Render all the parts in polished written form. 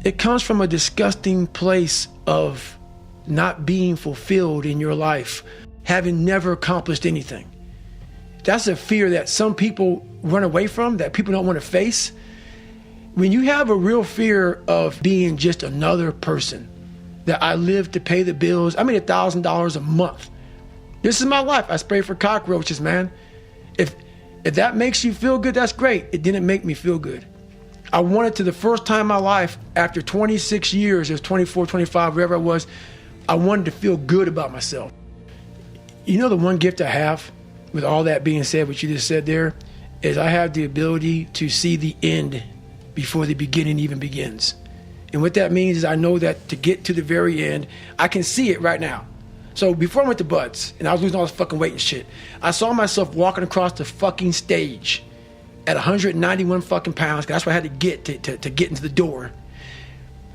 It comes from a disgusting place of not being fulfilled in your life, having never accomplished anything. That's a fear that some people run away from, that people don't want to face. When you have a real fear of being just another person, that I live to pay the bills, I made $1,000 a month. This is my life. I spray for cockroaches, man. If that makes you feel good, that's great. It didn't make me feel good. I wanted to, the first time in my life, after 26 years, it was 24, 25, wherever I was, I wanted to feel good about myself. You know, the one gift I have, with all that being said, what you just said there, is I have the ability to see the end before the beginning even begins. And what that means is I know that to get to the very end, I can see it right now. So before I went to Buds, and I was losing all this fucking weight and shit, I saw myself walking across the fucking stage at 191 fucking pounds, 'cause that's what I had to get to get into the door.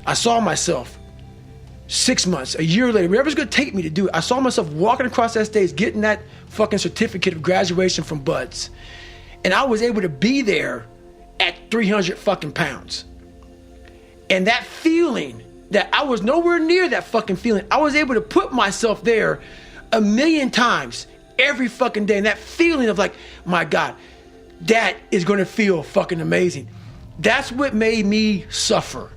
I saw myself 6 months, a year later, whatever it's gonna take me to do it, I saw myself walking across that stage, getting that fucking certificate of graduation from Buds. And I was able to be there at 300 fucking pounds. And that feeling, that I was nowhere near that fucking feeling, I was able to put myself there 1,000,000 times every fucking day. And that feeling of like, my God, that is gonna feel fucking amazing. That's what made me suffer.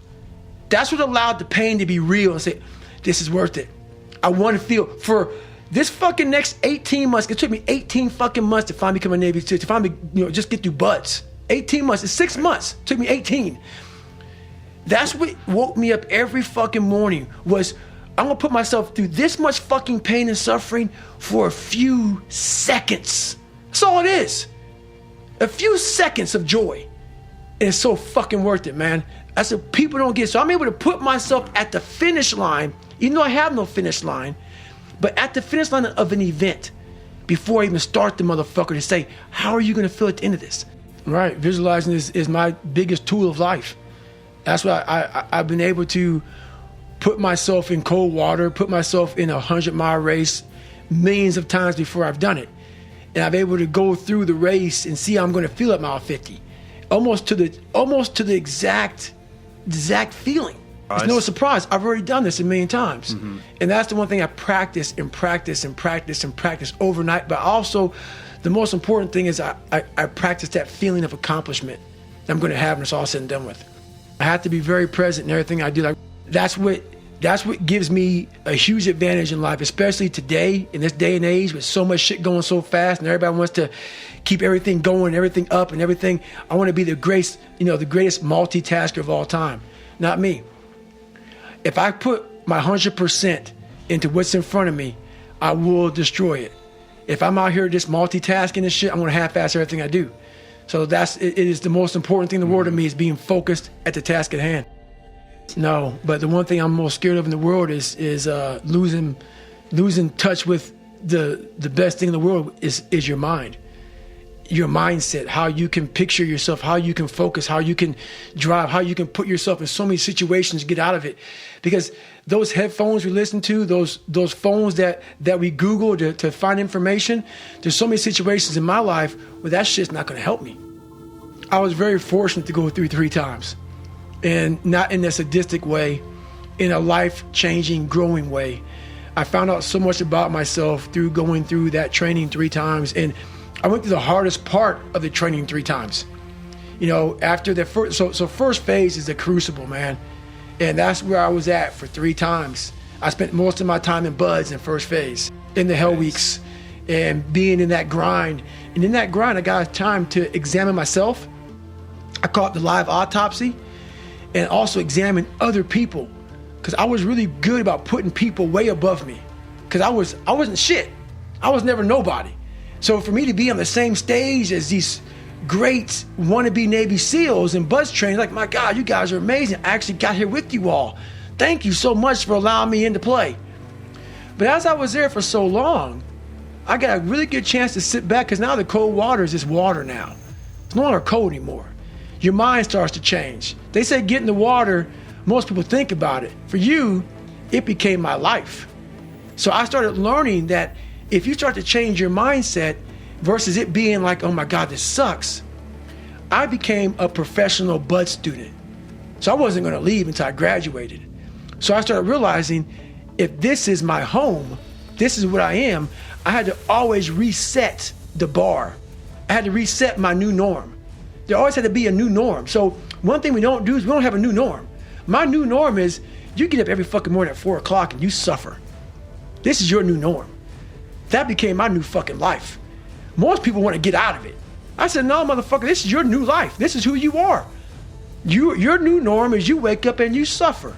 That's what allowed the pain to be real and say, this is worth it. I want to feel for this fucking next 18 months. It took me 18 fucking months to finally become a Navy SEAL, to finally, just get through Buds. 18 months, it's 6 months. It took me 18. That's what woke me up every fucking morning, was I'm gonna put myself through this much fucking pain and suffering for a few seconds. That's all it is. A few seconds of joy. And it's so fucking worth it, man. That's what people don't get. So I'm able to put myself at the finish line, even though I have no finish line, but at the finish line of an event before I even start the motherfucker, to say, how are you gonna feel at the end of this? Right, visualizing is my biggest tool of life. That's why I've been able to put myself in cold water, put myself in a 100-mile race millions of times before I've done it. And I'm able to go through the race and see how I'm gonna feel at mile 50. Almost to the exact feeling. It's no surprise. I've already done this a million times. Mm-hmm. And that's the one thing I practice and practice and practice and practice overnight. But also, the most important thing is I practice that feeling of accomplishment that I'm going to have when it's all said and done with. I have to be very present in everything I do. Like, that's what gives me a huge advantage in life, especially today, in this day and age, with so much shit going so fast and everybody wants to keep everything going, everything up and everything. I want to be the greatest multitasker of all time. Not me. If I put my 100% into what's in front of me, I will destroy it. If I'm out here just multitasking and shit, I'm gonna half-ass everything I do. So it is the most important thing in the world to me, is being focused at the task at hand. No, but the one thing I'm most scared of in the world is losing touch with the best thing in the world is your mind. Your mindset, how you can picture yourself, how you can focus, how you can drive, how you can put yourself in so many situations to get out of it. Because those headphones we listen to, those phones that we Google to find information, there's so many situations in my life where that shit's not gonna help me. I was very fortunate to go through 3 times, and not in a sadistic way, in a life-changing, growing way. I found out so much about myself through going through that training 3 times, and I went through the hardest part of the training 3 times. After the first, so first phase is the crucible, man. And that's where I was at for 3 times. I spent most of my time in Buds in first phase, in the hell weeks, and being in that grind. And in that grind, I got time to examine myself. I caught the live autopsy, and also examine other people. Because I was really good about putting people way above me. Because I wasn't shit. I was never nobody. So for me to be on the same stage as these great wannabe Navy SEALs and Buds training, like, my God, you guys are amazing. I actually got here with you all. Thank you so much for allowing me into play. But as I was there for so long, I got a really good chance to sit back, because now the cold water is just water now. It's no longer cold anymore. Your mind starts to change. They say get in the water, most people think about it. For you, it became my life. So I started learning that if you start to change your mindset versus it being like, oh my God, this sucks. I became a professional Bud student. So I wasn't going to leave until I graduated. So I started realizing if this is my home, this is what I am, I had to always reset the bar. I had to reset my new norm. There always had to be a new norm. So one thing we don't do is we don't have a new norm. My new norm is you get up every fucking morning at 4 o'clock and you suffer. This is your new norm. That became my new fucking life. Most people want to get out of it. I said, no, motherfucker, this is your new life. This is who you are. Your new norm is you wake up and you suffer.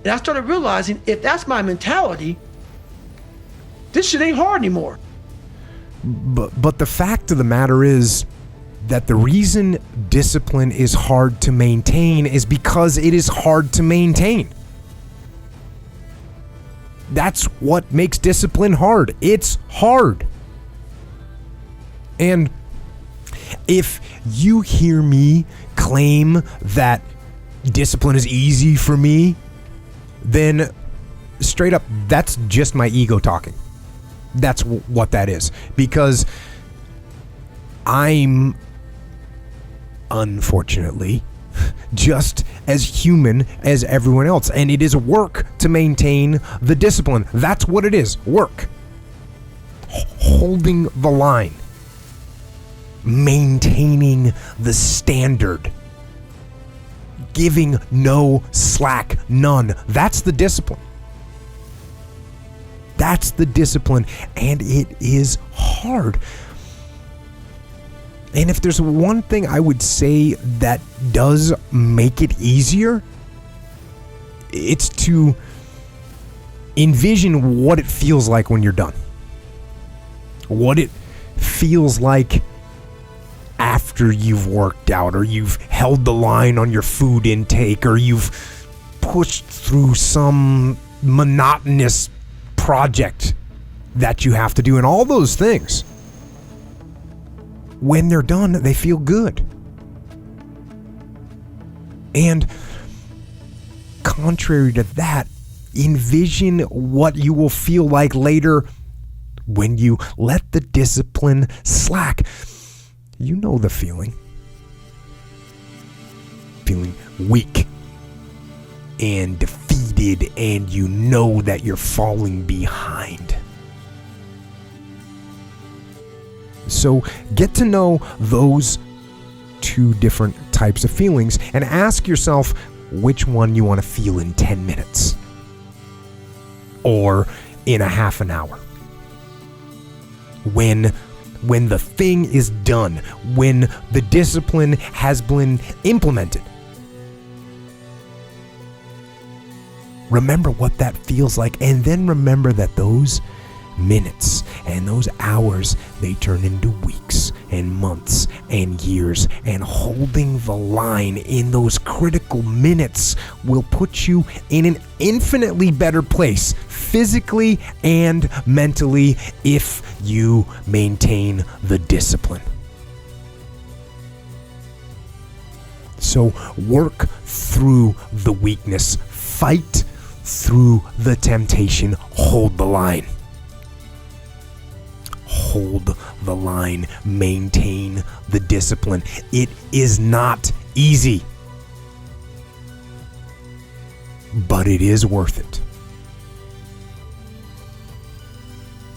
And I started realizing if that's my mentality, this shit ain't hard anymore. But the fact of the matter is that the reason discipline is hard to maintain is because it is hard to maintain. That's what makes discipline hard. It's hard. And if you hear me claim that discipline is easy for me, then straight up, that's just my ego talking. That's what that is. Because I'm, unfortunately, just as human as everyone else. And it is work to maintain the discipline. That's what it is. Work. Holding the line. Maintaining the standard. Giving no slack, none. That's the discipline. That's the discipline, and it is hard. And if there's one thing I would say that does make it easier, it's to envision what it feels like when you're done. What it feels like after you've worked out, or you've held the line on your food intake, or you've pushed through some monotonous project that you have to do, and all those things. When they're done, they feel good. And contrary to that, envision what you will feel like later when you let the discipline slack. You know the feeling. Feeling weak and defeated, and you know that you're falling behind. So get to know those two different types of feelings and ask yourself which one you want to feel in 10 minutes or in a half an hour. When the thing is done, when the discipline has been implemented. Remember what that feels like, and then remember that those minutes and those hours, they turn into weeks and months and years, and holding the line in those critical minutes will put you in an infinitely better place, physically and mentally, if you maintain the discipline. So work through the weakness, fight through the temptation, hold the line. Hold the line, maintain the discipline. It is not easy, but it is worth it.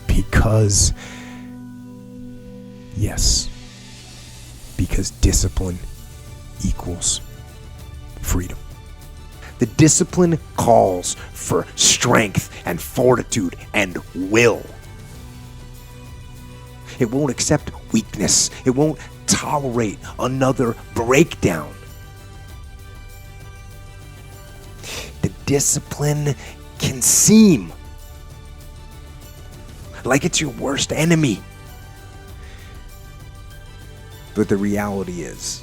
Because, yes, because discipline equals freedom. The discipline calls for strength and fortitude and will. It won't accept weakness. It won't tolerate another breakdown. The discipline can seem like it's your worst enemy. But the reality is,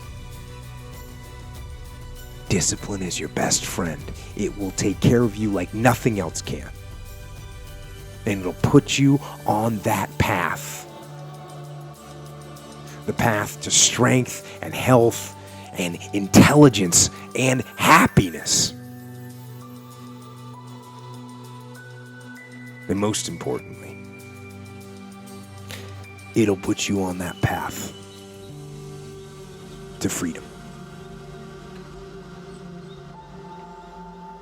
discipline is your best friend. It will take care of you like nothing else can. And it'll put you on that path. The path to strength and health and intelligence and happiness. And most importantly, it'll put you on that path to freedom.